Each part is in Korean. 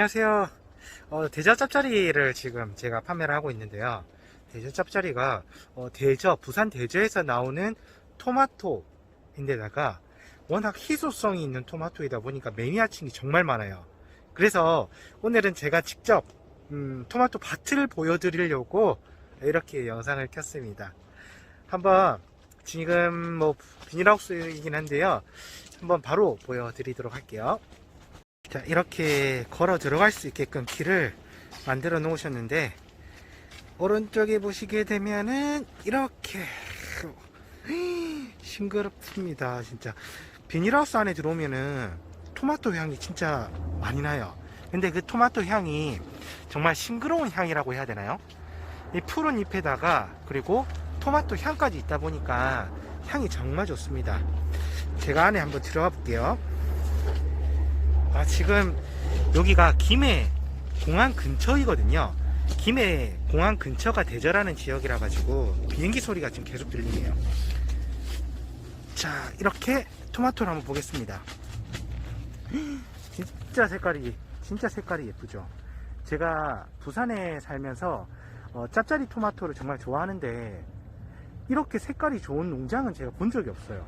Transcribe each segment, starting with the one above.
안녕하세요. 대저 짭짜리를 지금 제가 판매를 하고 있는데요. 대저 짭짜리가 부산 대저에서 나오는 토마토인데다가 워낙 희소성이 있는 토마토이다 보니까 매니아층이 정말 많아요. 그래서 오늘은 제가 직접 토마토 밭을 보여드리려고 이렇게 영상을 켰습니다. 한번 지금 비닐하우스이긴 한데요. 한번 바로 보여드리도록 할게요. 자, 이렇게 걸어 들어갈 수 있게끔 길을 만들어 놓으셨는데, 오른쪽에 보시게 되면은 이렇게 싱그럽습니다. 진짜 비닐하우스 안에 들어오면은 토마토 향이 진짜 많이 나요. 근데 그 토마토 향이 정말 싱그러운 향이라고 해야 되나요? 이 푸른 잎에다가 그리고 토마토 향까지 있다 보니까 향이 정말 좋습니다. 제가 안에 한번 들어가 볼게요. 지금 여기가 김해 공항 근처이거든요. 김해 공항 근처가 대저라는 지역이라 가지고 비행기 소리가 지금 계속 들리네요. 자, 이렇게 토마토를 한번 보겠습니다. 진짜 색깔이 예쁘죠. 제가 부산에 살면서 짭짜리 토마토를 정말 좋아하는데 이렇게 색깔이 좋은 농장은 제가 본 적이 없어요.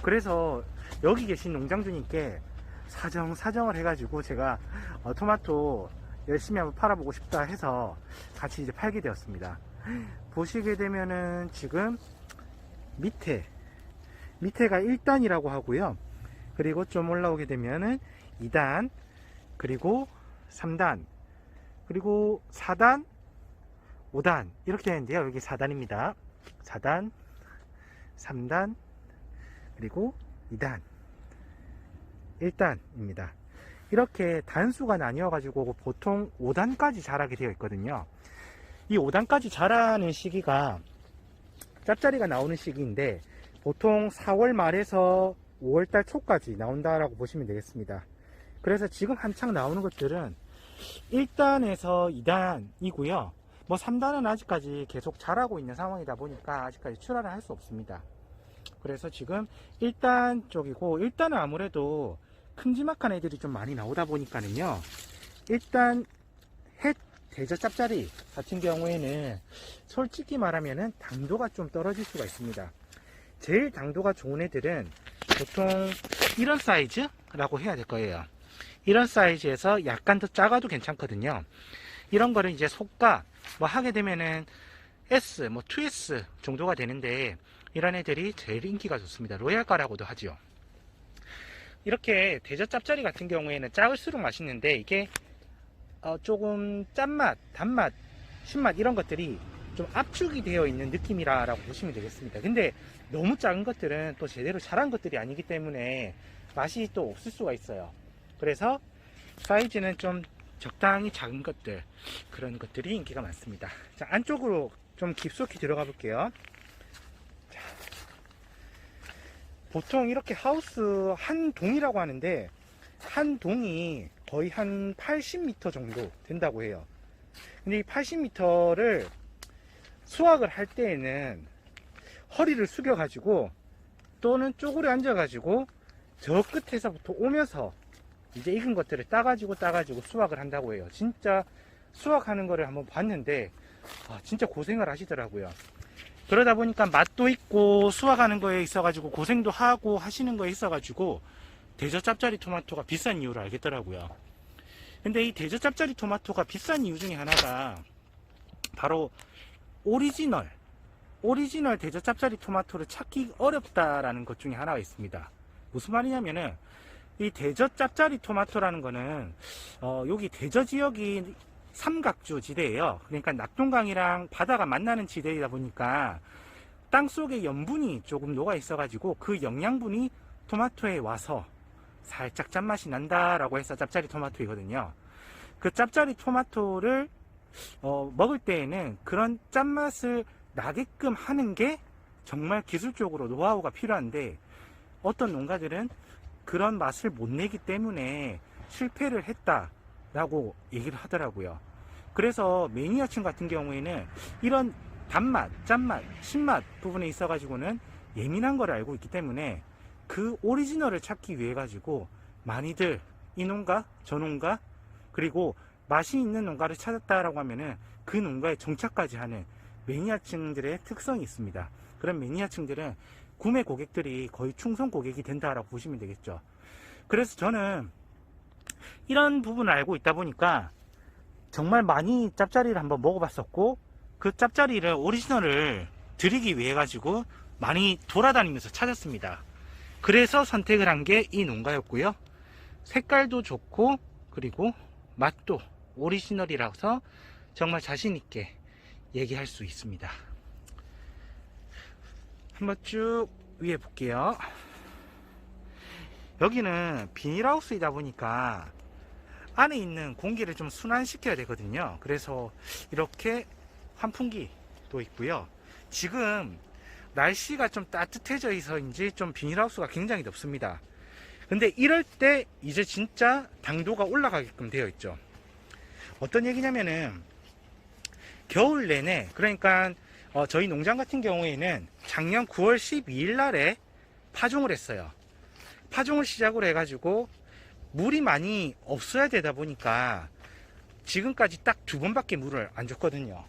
그래서 여기 계신 농장주님께 사정을 해가지고 제가 토마토 열심히 한번 팔아보고 싶다 해서 같이 이제 팔게 되었습니다. 보시게 되면은 지금 밑에가 1단이라고 하고요. 그리고 좀 올라오게 되면은 2단, 그리고 3단, 그리고 4단, 5단 이렇게 되는데요. 여기 4단입니다. 4단, 3단, 그리고 2단, 1단입니다. 이렇게 단수가 나뉘어 가지고 보통 5단까지 자라게 되어 있거든요. 이 5단까지 자라는 시기가 짭짜리가 나오는 시기인데 보통 4월 말에서 5월달 초까지 나온다라고 보시면 되겠습니다. 그래서 지금 한창 나오는 것들은 1단에서 2단이고요. 3단은 아직까지 계속 자라고 있는 상황이다 보니까 아직까지 출하를 할 수 없습니다. 그래서 지금 1단 쪽이고, 1단은 아무래도 큼지막한 애들이 좀 많이 나오다 보니까는요, 일단 대저 짭짜리 같은 경우에는 솔직히 말하면은 당도가 좀 떨어질 수가 있습니다. 제일 당도가 좋은 애들은 보통 이런 사이즈라고 해야 될 거예요. 이런 사이즈에서 약간 더 작아도 괜찮거든요. 이런 거를 이제 속가 하게 되면은 S, 2S 정도가 되는데, 이런 애들이 제일 인기가 좋습니다. 로얄가라고도 하죠. 이렇게 대저 짭짜리 같은 경우에는 작을수록 맛있는데, 이게 조금 짠맛, 단맛, 신맛 이런 것들이 좀 압축이 되어 있는 느낌이라고 보시면 되겠습니다. 근데 너무 작은 것들은 또 제대로 자란 것들이 아니기 때문에 맛이 또 없을 수가 있어요. 그래서 사이즈는 좀 적당히 작은 것들, 그런 것들이 인기가 많습니다. 자, 안쪽으로 좀 깊숙이 들어가 볼게요. 자, 보통 이렇게 하우스 한 동이라고 하는데, 한 동이 거의 한 80m 정도 된다고 해요. 근데 이 80m를 수확을 할 때에는 허리를 숙여 가지고 또는 쪼그려 앉아 가지고 저 끝에서부터 오면서 이제 익은 것들을 따가지고 수확을 한다고 해요. 진짜 수확하는 거를 한번 봤는데 진짜 고생을 하시더라고요. 그러다 보니까 맛도 있고 수확하는 거에 있어 가지고 고생도 하고 하시는 거에 있어 가지고 대저 짭짜리 토마토가 비싼 이유를 알겠더라고요. 근데 이 대저 짭짜리 토마토가 비싼 이유 중에 하나가 바로 오리지널 대저 짭짜리 토마토를 찾기 어렵다라는 것 중에 하나가 있습니다. 무슨 말이냐면은, 이 대저 짭짜리 토마토라는 거는 여기 대저 지역이 삼각주 지대예요. 그러니까 낙동강이랑 바다가 만나는 지대이다 보니까 땅 속에 염분이 조금 녹아 있어 가지고 그 영양분이 토마토에 와서 살짝 짠맛이 난다라고 해서 짭짜리 토마토이거든요. 그 짭짜리 토마토를 먹을 때에는 그런 짠맛을 나게끔 하는 게 정말 기술적으로 노하우가 필요한데, 어떤 농가들은 그런 맛을 못 내기 때문에 실패를 했다라고 얘기를 하더라고요. 그래서 매니아층 같은 경우에는 이런 단맛, 짠맛, 신맛 부분에 있어 가지고는 예민한 걸 알고 있기 때문에 그 오리지널을 찾기 위해 가지고 많이들 이 농가 저 농가 그리고 맛이 있는 농가를 찾았다라고 하면은 그 농가에 정착까지 하는 매니아층들의 특성이 있습니다. 그런 매니아층들은 구매 고객들이 거의 충성 고객이 된다라고 보시면 되겠죠. 그래서 저는 이런 부분을 알고 있다 보니까 정말 많이 짭짜리를 한번 먹어봤었고, 그 짭짜리를 오리지널을 드리기 위해 가지고 많이 돌아다니면서 찾았습니다. 그래서 선택을 한 게 이 농가였고요. 색깔도 좋고 그리고 맛도 오리지널이라서 정말 자신있게 얘기할 수 있습니다. 한번 쭉 위에 볼게요. 여기는 비닐하우스이다 보니까 안에 있는 공기를 좀 순환시켜야 되거든요. 그래서 이렇게 환풍기도 있고요. 지금 날씨가 좀 따뜻해져 있어인지 좀 비닐하우스가 굉장히 덥습니다. 근데 이럴 때 이제 진짜 당도가 올라가게끔 되어 있죠. 어떤 얘기냐면은 겨울 내내, 그러니까 저희 농장 같은 경우에는 작년 9월 12일 날에 파종을 했어요. 파종을 시작으로 해가지고 물이 많이 없어야 되다 보니까 지금까지 딱 2번밖에 물을 안 줬거든요.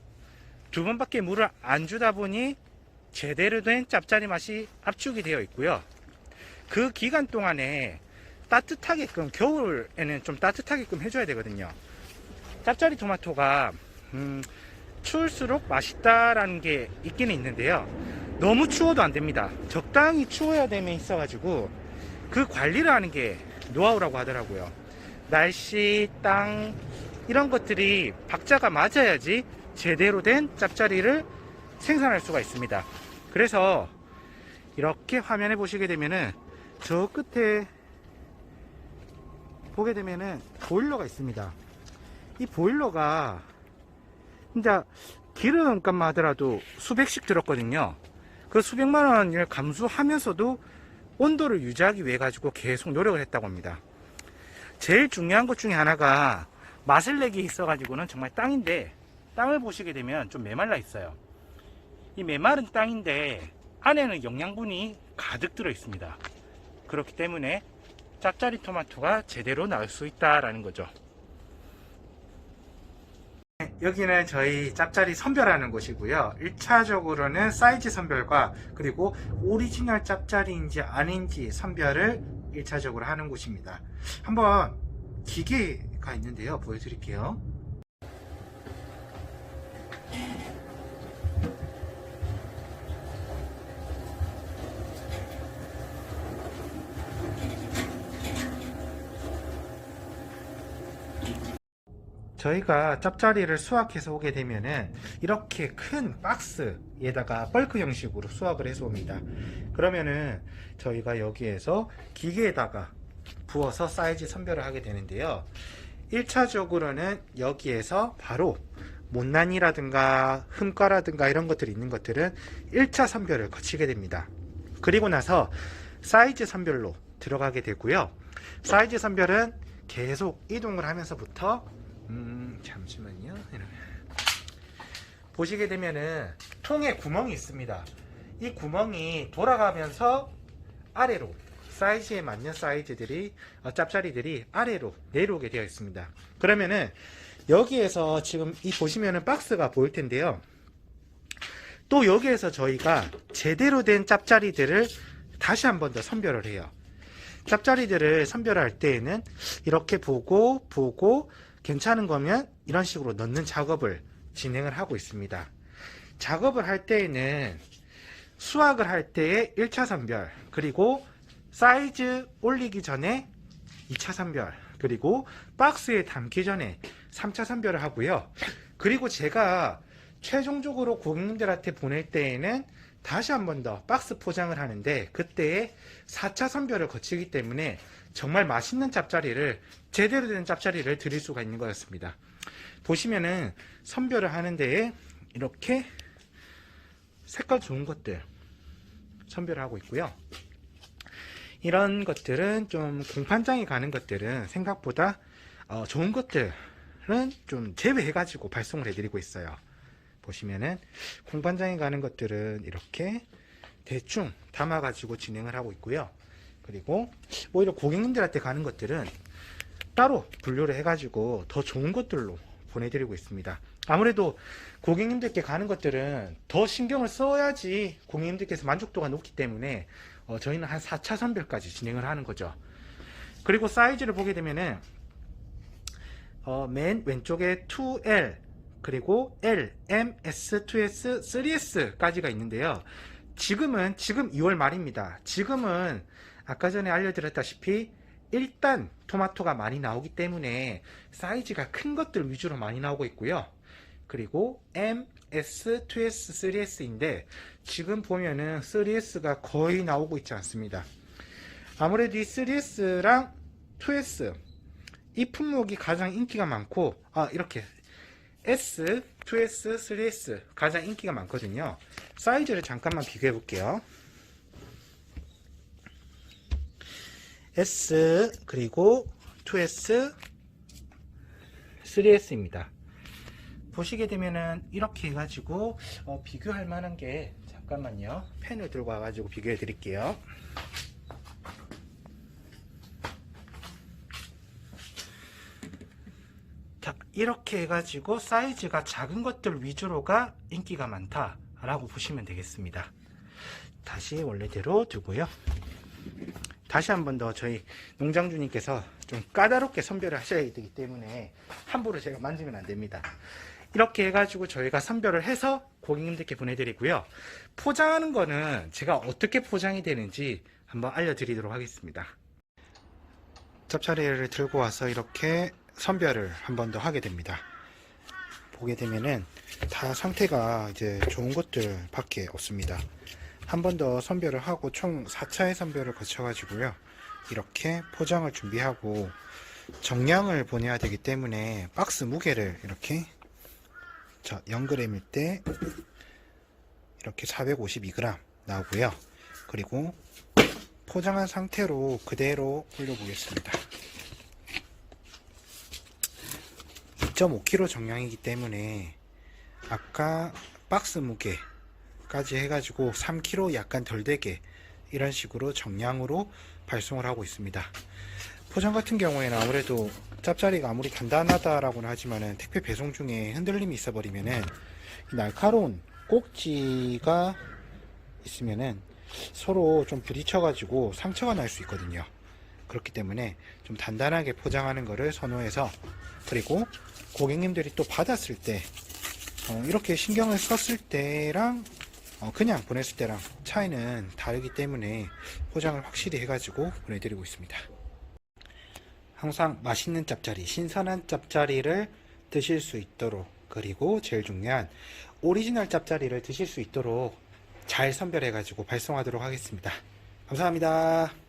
2번밖에 물을 안 주다 보니 제대로 된 짭짜리 맛이 압축이 되어 있고요. 그 기간 동안에 따뜻하게끔, 겨울에는 좀 따뜻하게끔 해줘야 되거든요. 짭짜리 토마토가 추울수록 맛있다라는 게 있기는 있는데요. 너무 추워도 안 됩니다. 적당히 추워야 됨에 있어가지고 그 관리를 하는 게 노하우라고 하더라고요. 날씨, 땅 이런 것들이 박자가 맞아야지 제대로 된 짭짜리를 생산할 수가 있습니다. 그래서 이렇게 화면에 보시게 되면은 저 끝에 보게 되면은 보일러가 있습니다. 이 보일러가 진짜 기름값만 하더라도 수백씩 들었거든요. 그 수백만 원을 감수하면서도 온도를 유지하기 위해 가지고 계속 노력을 했다고 합니다. 제일 중요한 것 중에 하나가 맛을 내기 있어 가지고는 정말 땅인데, 땅을 보시게 되면 좀 메말라 있어요. 이 메마른 땅인데 안에는 영양분이 가득 들어 있습니다. 그렇기 때문에 짭짜리 토마토가 제대로 나올 수 있다라는 거죠. 여기는 저희 짭짜리 선별하는 곳이고요. 1차적으로는 사이즈 선별과 그리고 오리지널 짭짜리인지 아닌지 선별을 1차적으로 하는 곳입니다. 한번 기계가 있는데요. 보여드릴게요. 저희가 짭짜리를 수확해서 오게 되면은 이렇게 큰 박스에다가 벌크 형식으로 수확을 해서 옵니다. 그러면은 저희가 여기에서 기계에다가 부어서 사이즈 선별을 하게 되는데요. 1차적으로는 여기에서 바로 못난이라든가 흠가라든가 이런 것들이 있는 것들은 1차 선별을 거치게 됩니다. 그리고 나서 사이즈 선별로 들어가게 되고요. 사이즈 선별은 계속 이동을 하면서부터 잠시만요. 보시게 되면은 통에 구멍이 있습니다. 이 구멍이 돌아가면서 아래로 사이즈에 맞는 사이즈들이 짭짜리들이 아래로 내려오게 되어 있습니다. 그러면은 여기에서 지금 이 보시면은 박스가 보일 텐데요. 또 여기에서 저희가 제대로 된 짭짜리들을 다시 한 번 더 선별을 해요. 짭짜리들을 선별할 때에는 이렇게 보고 괜찮은 거면 이런 식으로 넣는 작업을 진행을 하고 있습니다. 작업을 할 때에는 수확을 할 때의 1차 선별, 그리고 사이즈 올리기 전에 2차 선별, 그리고 박스에 담기 전에 3차 선별을 하고요. 그리고 제가 최종적으로 고객님들한테 보낼 때에는 다시 한 번 더 박스 포장을 하는데, 그때에 4차 선별을 거치기 때문에 정말 맛있는 짭짜리를, 제대로 된 짭짜리를 드릴 수가 있는 거였습니다. 보시면은 선별을 하는 데에 이렇게 색깔 좋은 것들 선별을 하고 있고요. 이런 것들은 좀 공판장에 가는 것들은 생각보다 좋은 것들은 좀 제외해 가지고 발송을 해 드리고 있어요. 보시면은 공판장에 가는 것들은 이렇게 대충 담아 가지고 진행을 하고 있고요. 그리고 오히려 고객님들한테 가는 것들은 따로 분류를 해가지고 더 좋은 것들로 보내드리고 있습니다. 아무래도 고객님들께 가는 것들은 더 신경을 써야지 고객님들께서 만족도가 높기 때문에 저희는 한 4차 선별까지 진행을 하는 거죠. 그리고 사이즈를 보게 되면은 맨 왼쪽에 2L 그리고 L, M, S, 2S, 3S까지가 있는데요. 지금 2월 말입니다. 지금은 아까 전에 알려드렸다시피 일단 토마토가 많이 나오기 때문에 사이즈가 큰 것들 위주로 많이 나오고 있고요. 그리고 M, S, 2S, 3S인데 지금 보면은 3S가 거의 나오고 있지 않습니다. 아무래도 이 3S랑 2S 이 품목이 가장 인기가 많고 이렇게 S, 2S, 3S 가장 인기가 많거든요. 사이즈를 잠깐만 비교해 볼게요. S 그리고 2S, 3S입니다. 보시게 되면은 이렇게 해가지고 비교할 만한 게 잠깐만요. 펜을 들고 와가지고 비교해 드릴게요. 자, 이렇게 해가지고 사이즈가 작은 것들 위주로가 인기가 많다 라고 보시면 되겠습니다. 다시 원래대로 두고요. 다시 한 번 더 저희 농장주님께서 좀 까다롭게 선별을 하셔야 되기 때문에 함부로 제가 만지면 안 됩니다. 이렇게 해가지고 저희가 선별을 해서 고객님들께 보내드리고요. 포장하는 거는 제가 어떻게 포장이 되는지 한번 알려드리도록 하겠습니다. 짭짜리를 들고 와서 이렇게 선별을 한 번 더 하게 됩니다. 보게 되면은 다 상태가 이제 좋은 것들 밖에 없습니다. 한 번 더 선별을 하고 총 4차의 선별을 거쳐 가지고요. 이렇게 포장을 준비하고 정량을 보내야 되기 때문에 박스 무게를 이렇게 0g일 때 이렇게 452g 나오고요. 그리고 포장한 상태로 그대로 올려보겠습니다. 2.5kg 정량이기 때문에 아까 박스 무게까지 해가지고 3kg 약간 덜 되게 이런 식으로 정량으로 발송을 하고 있습니다. 포장 같은 경우에는 아무래도 짭짜리가 아무리 단단하다라고는 하지만은 택배 배송 중에 흔들림이 있어 버리면은 날카로운 꼭지가 있으면은 서로 좀 부딪혀 가지고 상처가 날 수 있거든요. 그렇기 때문에 좀 단단하게 포장하는 것을 선호해서, 그리고 고객님들이 또 받았을 때 이렇게 신경을 썼을 때랑 그냥 보냈을 때랑 차이는 다르기 때문에 포장을 확실히 해가지고 보내드리고 있습니다. 항상 맛있는 짭짜리, 신선한 짭짜리를 드실 수 있도록, 그리고 제일 중요한 오리지널 짭짜리를 드실 수 있도록 잘 선별해 가지고 발송하도록 하겠습니다. 감사합니다.